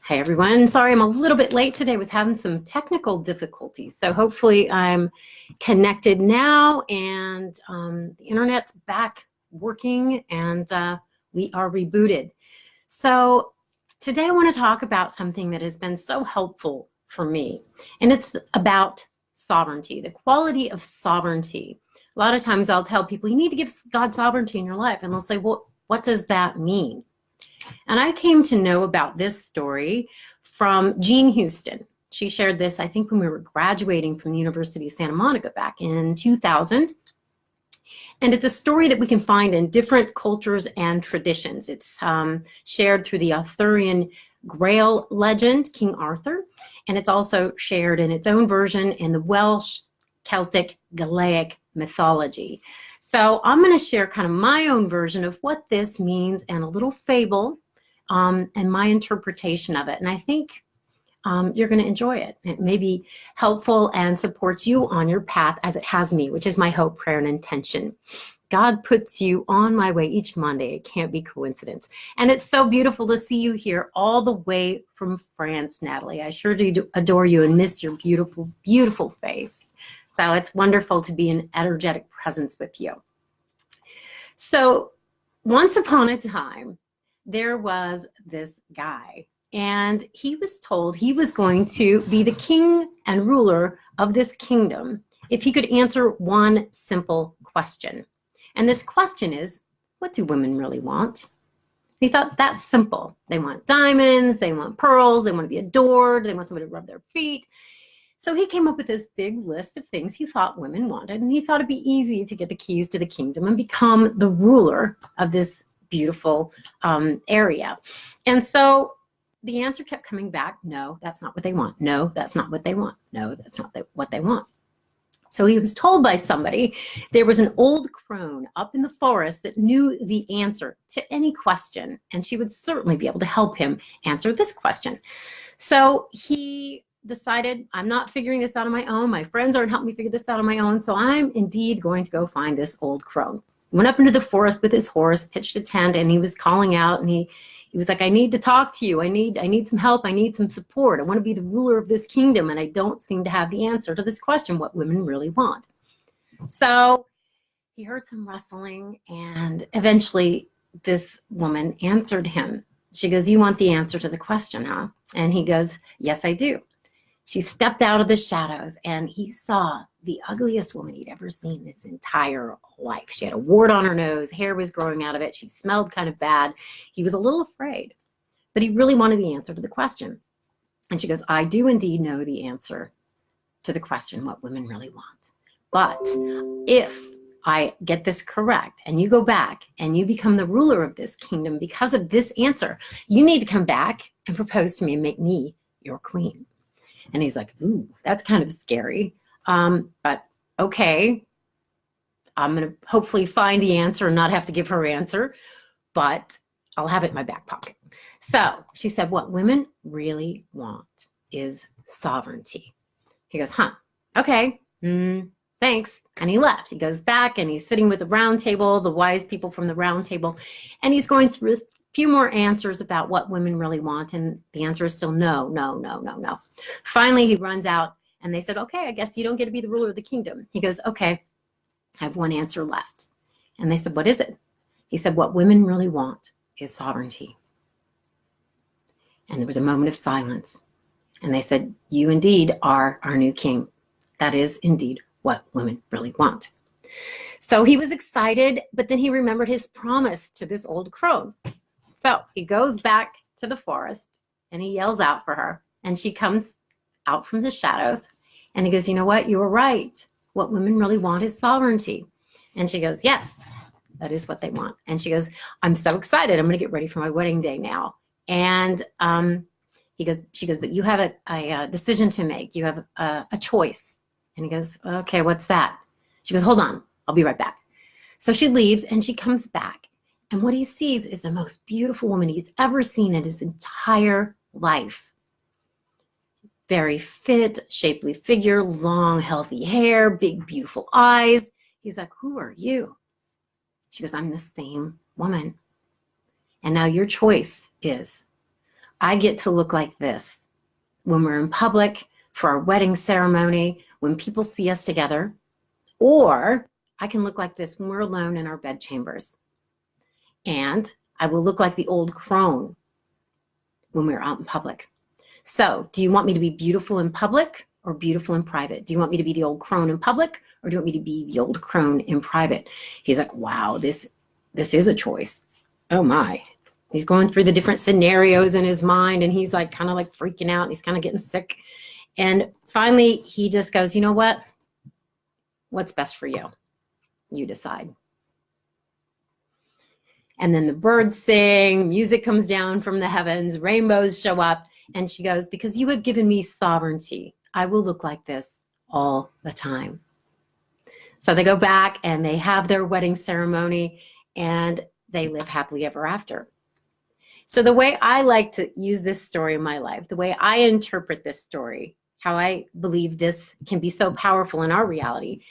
Hey everyone, sorry I'm a little bit late today. I was having some technical difficulties. So hopefully I'm connected now and the internet's back working and we are rebooted. So today I want to talk about something that has been so helpful for me, and it's about sovereignty, the quality of sovereignty. A lot of times I'll tell people you need to give God sovereignty in your life, and they'll say, well, what does that mean? And I came to know about this story from Jean Houston. She shared this, I think, when we were graduating from the University of Santa Monica back in 2000. And it's a story that we can find in different cultures and traditions. It's shared through the Arthurian Grail legend, King Arthur, and it's also shared in its own version in the Welsh, Celtic, Gaelic mythology. So I'm going to share kind of my own version of what this means and a little fable and my interpretation of it. And I think you're going to enjoy it. It may be helpful and supports you on your path as it has me, which is my hope, prayer, and intention. God puts you on my way each Monday. It can't be coincidence. And it's so beautiful to see you here all the way from France, Natalie. I sure do adore you and miss your beautiful, beautiful face. So it's wonderful to be an energetic presence with you. So once upon a time, there was this guy, and he was told he was going to be the king and ruler of this kingdom if he could answer one simple question. And this question is, what do women really want? He thought that's simple. They want diamonds, they want pearls, they want to be adored, they want somebody to rub their feet. So he came up with this big list of things he thought women wanted, and he thought it'd be easy to get the keys to the kingdom and become the ruler of this beautiful area. And so the answer kept coming back, no, that's not what they want. No, that's not what they want. No, that's not what they want. So he was told by somebody there was an old crone up in the forest that knew the answer to any question, and she would certainly be able to help him answer this question. So he decided, I'm not figuring this out on my own. My friends aren't helping me figure this out on my own. So I'm indeed going to go find this old crone. He went up into the forest with his horse, pitched a tent, and he was calling out, and he was like, I need to talk to you. I need some help. I need some support. I want to be the ruler of this kingdom, and I don't seem to have the answer to this question, what women really want. So he heard some rustling, and eventually this woman answered him. She goes, you want the answer to the question, huh? And he goes, yes, I do. She stepped out of the shadows, and he saw the ugliest woman he'd ever seen in his entire life. She had a wart on her nose, hair was growing out of it, she smelled kind of bad. He was a little afraid, but he really wanted the answer to the question. And she goes, I do indeed know the answer to the question, what women really want. But if I get this correct and you go back and you become the ruler of this kingdom because of this answer, you need to come back and propose to me and make me your queen. And he's like, ooh, that's kind of scary. But okay, I'm going to hopefully find the answer and not have to give her answer, but I'll have it in my back pocket. So she said, what women really want is sovereignty. He goes, huh, okay, thanks. And he left. He goes back and he's sitting with the round table, the wise people from the round table, and he's going through few more answers about what women really want, and the answer is still no, no, no, no, no. Finally, he runs out, and they said, okay, I guess you don't get to be the ruler of the kingdom. He goes, okay, I have one answer left. And they said, what is it? He said, what women really want is sovereignty. And there was a moment of silence, and they said, you indeed are our new king. That is indeed what women really want. So he was excited, but then he remembered his promise to this old crone. So he goes back to the forest and he yells out for her, and she comes out from the shadows, and he goes, you know what? You were right. What women really want is sovereignty. And she goes, yes, that is what they want. And she goes, I'm so excited. I'm going to get ready for my wedding day now. And she goes, but you have a decision to make. You have a choice. And he goes, okay, what's that? She goes, hold on, I'll be right back. So she leaves and she comes back. And what he sees is the most beautiful woman he's ever seen in his entire life. Very fit, shapely figure, long, healthy hair, big, beautiful eyes. He's like, who are you? She goes, I'm the same woman. And now your choice is, I get to look like this when we're in public, for our wedding ceremony, when people see us together, or I can look like this when we're alone in our bedchambers. And I will look like the old crone when we're out in public. So do you want me to be beautiful in public or beautiful in private? Do you want me to be the old crone in public, or do you want me to be the old crone in private? He's like, wow, this is a choice. Oh my. He's going through the different scenarios in his mind, and he's like kind of like freaking out, and he's kind of getting sick. And finally, he just goes, you know what? What's best for you? You decide. And then the birds sing, music comes down from the heavens, rainbows show up, and she goes, because you have given me sovereignty, I will look like this all the time. So they go back and they have their wedding ceremony, and they live happily ever after. So the way I like to use this story in my life, the way I interpret this story, how I believe this can be so powerful in our reality,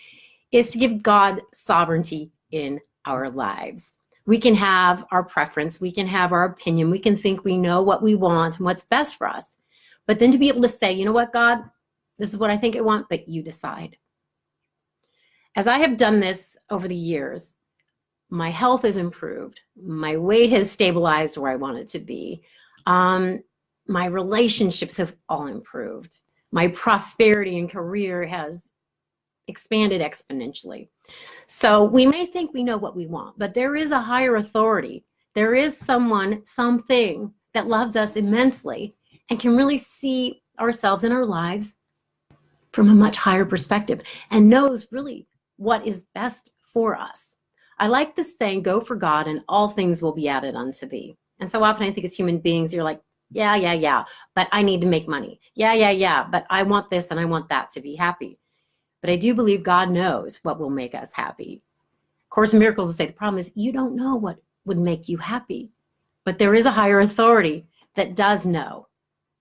is to give God sovereignty in our lives. We can have our preference, we can have our opinion, we can think we know what we want and what's best for us. But then to be able to say, you know what, God, this is what I think I want, but you decide. As I have done this over the years, my health has improved. My weight has stabilized where I want it to be. My relationships have all improved. My prosperity and career has expanded exponentially. So we may think we know what we want, but there is a higher authority. There is someone, something that loves us immensely and can really see ourselves in our lives from a much higher perspective and knows really what is best for us. I like this saying, go for God and all things will be added unto thee. And so often I think as human beings, you're like, yeah, but I need to make money. Yeah, but I want this and I want that to be happy. But I do believe God knows what will make us happy. Course in Miracles will say the problem is you don't know what would make you happy. But there is a higher authority that does know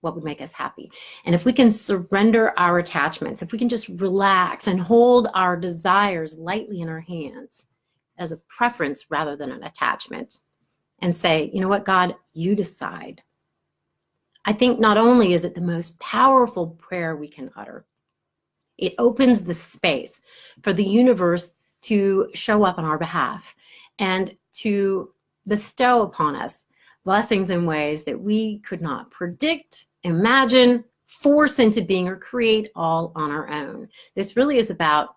what would make us happy. And if we can surrender our attachments, if we can just relax and hold our desires lightly in our hands as a preference rather than an attachment, and say, you know what, God, you decide. I think not only is it the most powerful prayer we can utter, it opens the space for the universe to show up on our behalf and to bestow upon us blessings in ways that we could not predict, imagine, force into being, or create all on our own. This really is about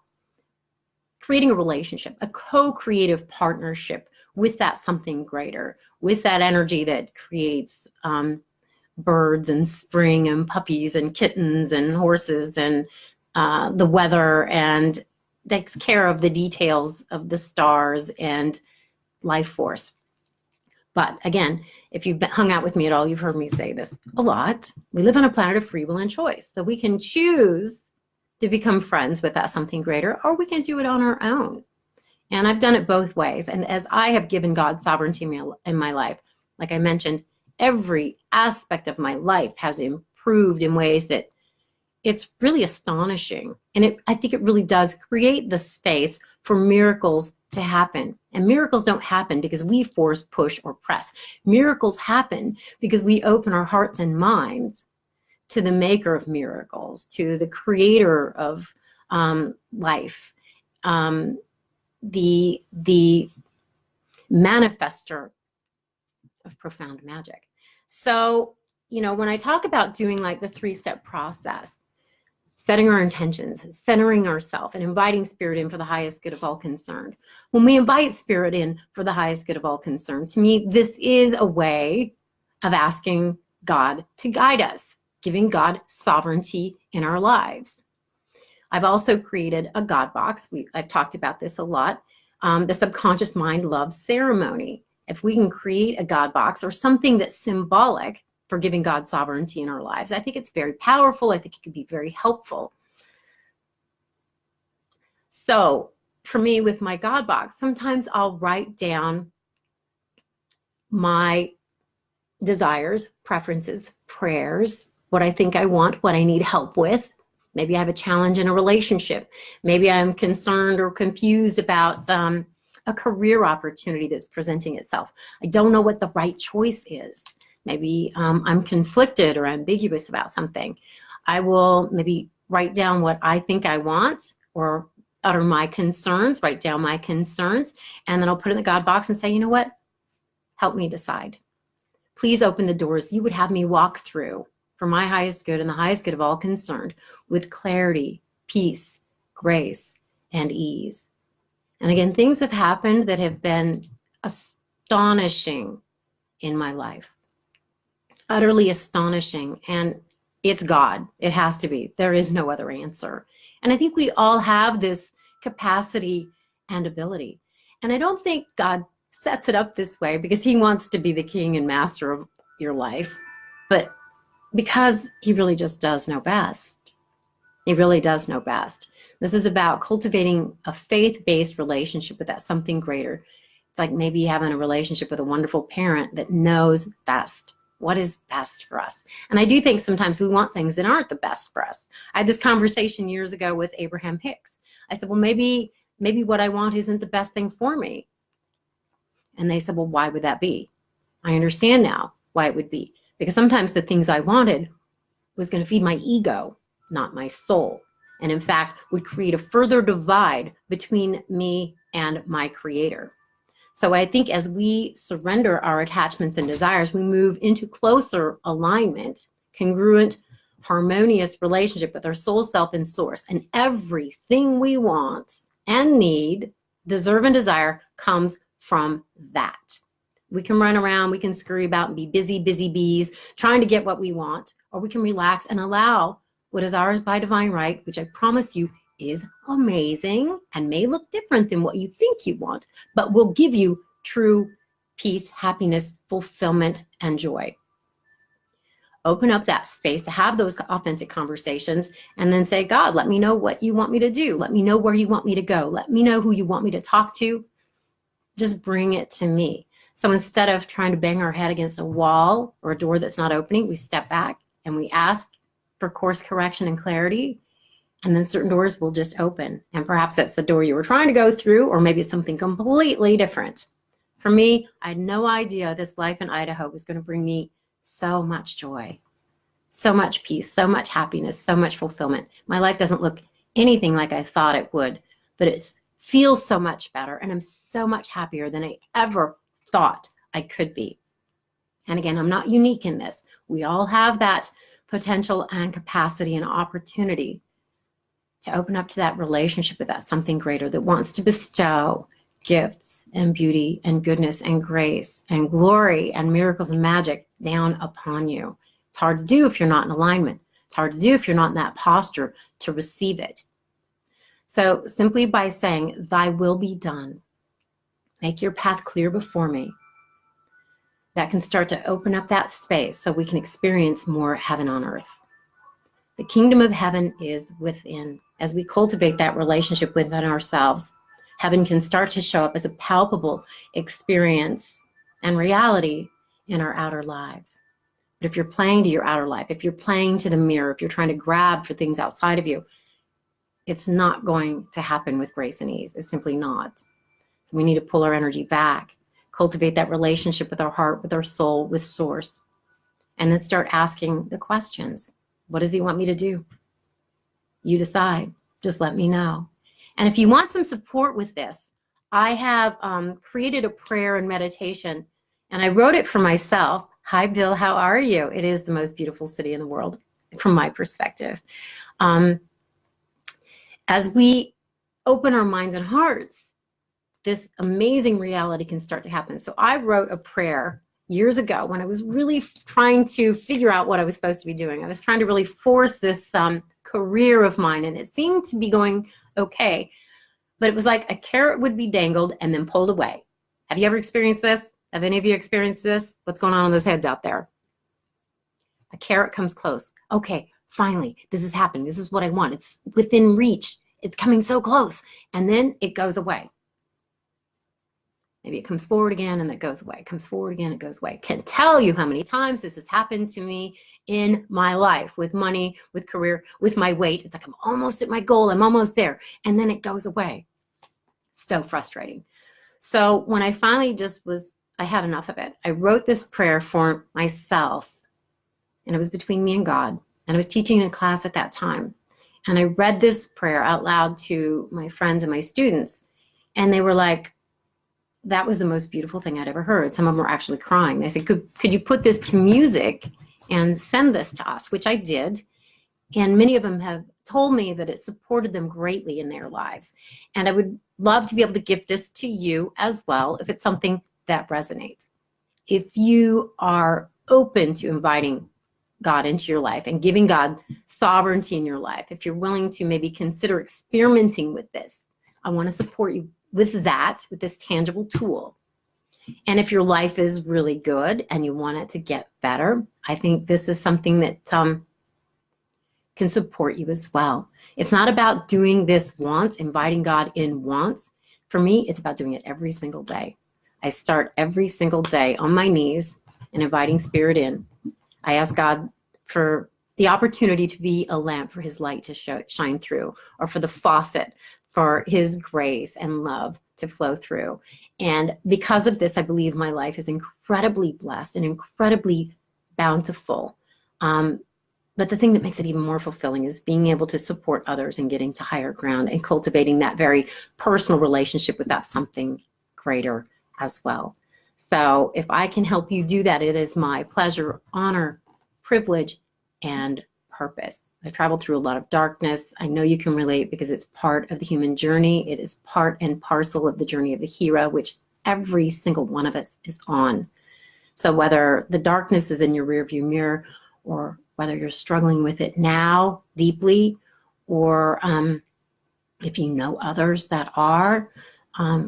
creating a relationship, a co-creative partnership with that something greater, with that energy that creates birds and spring and puppies and kittens and horses and the weather, and takes care of the details of the stars and life force. But again, if you've hung out with me at all, you've heard me say this a lot. We live on a planet of free will and choice. So we can choose to become friends with that something greater, or we can do it on our own. And I've done it both ways. And as I have given God sovereignty in my life, like I mentioned, every aspect of my life has improved in ways that it's really astonishing. And I think it really does create the space for miracles to happen. And miracles don't happen because we force, push, or press. Miracles happen because we open our hearts and minds to the maker of miracles, to the creator of life, the manifester of profound magic. So, you know, when I talk about doing like the 3-step process, setting our intentions, centering ourselves, and inviting spirit in for the highest good of all concerned. When we invite spirit in for the highest good of all concerned, to me, this is a way of asking God to guide us, giving God sovereignty in our lives. I've also created a God box. I've talked about this a lot. The subconscious mind loves ceremony. If we can create a God box or something that's symbolic for giving God sovereignty in our lives, I think it's very powerful. I think it could be very helpful. So for me, with my God box, sometimes I'll write down my desires, preferences, prayers, what I think I want, what I need help with. Maybe I have a challenge in a relationship. Maybe I'm concerned or confused about a career opportunity that's presenting itself. I don't know what the right choice is. Maybe I'm conflicted or ambiguous about something. I will maybe write down what I think I want, or utter my concerns, write down my concerns, and then I'll put it in the God box and say, you know what? Help me decide. Please open the doors you would have me walk through for my highest good and the highest good of all concerned, with clarity, peace, grace, and ease. And again, things have happened that have been astonishing in my life. Utterly astonishing. And it's God. It has to be. There is no other answer. And I think we all have this capacity and ability. And I don't think God sets it up this way because he wants to be the king and master of your life, but because he really just does know best. He really does know best. This is about cultivating a faith-based relationship with that something greater. It's like maybe having a relationship with a wonderful parent that knows best. What is best for us? And I do think sometimes we want things that aren't the best for us. I had this conversation years ago with Abraham Hicks. I said, well, maybe what I want isn't the best thing for me. And they said, well, why would that be? I understand now why it would be. Because sometimes the things I wanted was going to feed my ego, not my soul. And in fact, would create a further divide between me and my creator. So I think as we surrender our attachments and desires, we move into closer alignment, congruent, harmonious relationship with our soul, self, and source. And everything we want and need, deserve, and desire comes from that. We can run around, we can scurry about and be busy bees trying to get what we want, or we can relax and allow what is ours by divine right, which I promise you is amazing and may look different than what you think you want, but will give you true peace, happiness, fulfillment, and joy. Open up that space to have those authentic conversations and then say, God, let me know what you want me to do. Let me know where you want me to go. Let me know who you want me to talk to. Just bring it to me. So instead of trying to bang our head against a wall or a door that's not opening, we step back and we ask for course correction and clarity. And then certain doors will just open. And perhaps that's the door you were trying to go through, or maybe it's something completely different. For me, I had no idea this life in Idaho was going to bring me so much joy, so much peace, so much happiness, so much fulfillment. My life doesn't look anything like I thought it would, but it feels so much better. And I'm so much happier than I ever thought I could be. And again, I'm not unique in this. We all have that potential and capacity and opportunity to open up to that relationship with that something greater that wants to bestow gifts and beauty and goodness and grace and glory and miracles and magic down upon you. It's hard to do if you're not in alignment. It's hard to do if you're not in that posture to receive it. So simply by saying, thy will be done, make your path clear before me, that can start to open up that space so we can experience more heaven on earth. The kingdom of heaven is within. As we cultivate that relationship within ourselves, heaven can start to show up as a palpable experience and reality in our outer lives. But if you're playing to your outer life, if you're playing to the mirror, if you're trying to grab for things outside of you, it's not going to happen with grace and ease. It's simply not. So we need to pull our energy back, cultivate that relationship with our heart, with our soul, with source, and then start asking the questions. What does he want me to do? You decide. Just let me know. And if you want some support with this, I have created a prayer and meditation, and I wrote it for myself. Hi, Bill. How are you? It is the most beautiful city in the world, from my perspective. As we open our minds and hearts, this amazing reality can start to happen. So I wrote a prayer years ago when I was really trying to figure out what I was supposed to be doing. I was trying to really force this career of mine, and it seemed to be going okay. But it was like a carrot would be dangled and then pulled away. Have you ever experienced this? Have any of you experienced this? What's going on in those heads out there? A carrot comes close. Okay, finally, this is happening. This is what I want. It's within reach. It's coming so close. And then it goes away. Maybe it comes forward again and it goes away. It comes forward again, it goes away. Can't tell you how many times this has happened to me in my life, with money, with career, with my weight. It's like I'm almost at my goal. I'm almost there. And then it goes away. So frustrating. So when I finally just was I had enough of it. I wrote this prayer for myself, and it was between me and God. And I was teaching in a class at that time. And I read this prayer out loud to my friends and my students. And they were like, that was the most beautiful thing I'd ever heard. Some of them were actually crying. They said, could you put this to music and send this to us? Which I did. And many of them have told me that it supported them greatly in their lives. And I would love to be able to gift this to you as well if it's something that resonates. If you are open to inviting God into your life and giving God sovereignty in your life, if you're willing to maybe consider experimenting with this, I want to support you with that, with this tangible tool. And if your life is really good and you want it to get better, I think this is something that can support you as well. It's not about doing this once, inviting God in once. For me, it's about doing it every single day. I start every single day on my knees and inviting Spirit in. I ask God for the opportunity to be a lamp for his light to shine through, or for the faucet for his grace and love to flow through. And because of this, I believe my life is incredibly blessed and incredibly bountiful. But the thing that makes it even more fulfilling is being able to support others and getting to higher ground and cultivating that very personal relationship with that something greater as well. So if I can help you do that, it is my pleasure, honor, privilege, and purpose. I traveled through a lot of darkness. I know you can relate because it's part of the human journey. It is part and parcel of the journey of the hero, which every single one of us is on. So whether the darkness is in your rearview mirror, or whether you're struggling with it now deeply, or if you know others that are,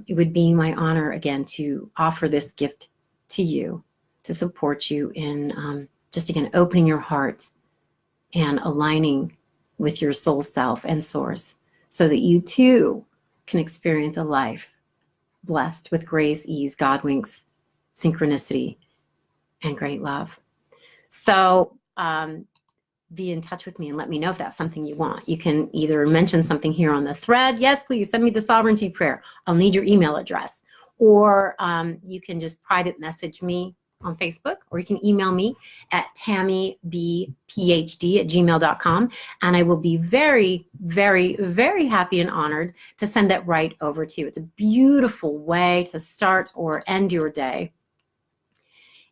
it would be my honor again to offer this gift to you, to support you in just again opening your hearts and aligning with your soul self and source, so that you too can experience a life blessed with grace, ease, God winks, synchronicity, and great love. So be in touch with me and let me know if that's something you want. You can either mention something here on the thread. Yes, please send me the sovereignty prayer. I'll need your email address. Or you can just private message me on Facebook, or you can email me at tammybphd@gmail.com. And I will be very, very, very happy and honored to send that right over to you. It's a beautiful way to start or end your day.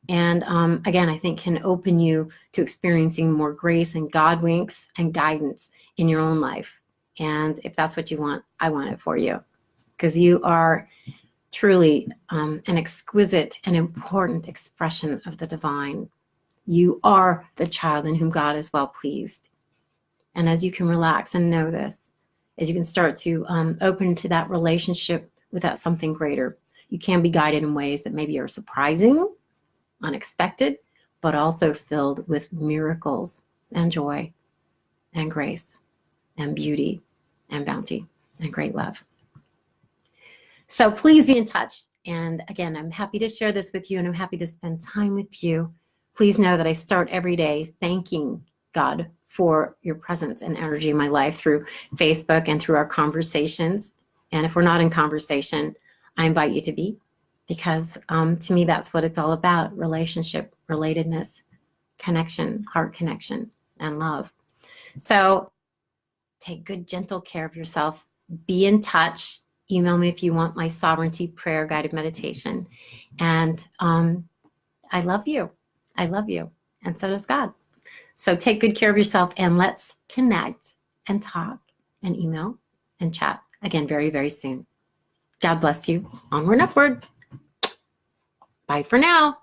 And again, I think can open you to experiencing more grace and God winks and guidance in your own life. And if that's what you want, I want it for you, because you are truly an exquisite and important expression of the divine. You are the child in whom God is well pleased. And as you can relax and know this, as you can start to open to that relationship with that something greater, you can be guided in ways that maybe are surprising, unexpected, but also filled with miracles and joy and grace and beauty and bounty and great love. So please be in touch. And again, I'm happy to share this with you, and I'm happy to spend time with you. Please know that I start every day thanking God for your presence and energy in my life through Facebook and through our conversations. And if we're not in conversation, I invite you to be, because to me, that's what it's all about: relationship, relatedness, connection, heart connection, and love. So take good, gentle care of yourself. Be in touch. Email me if you want my sovereignty prayer guided meditation. And I love you. I love you. And so does God. So take good care of yourself, and let's connect and talk and email and chat again very, very soon. God bless you. Onward and upward. Bye for now.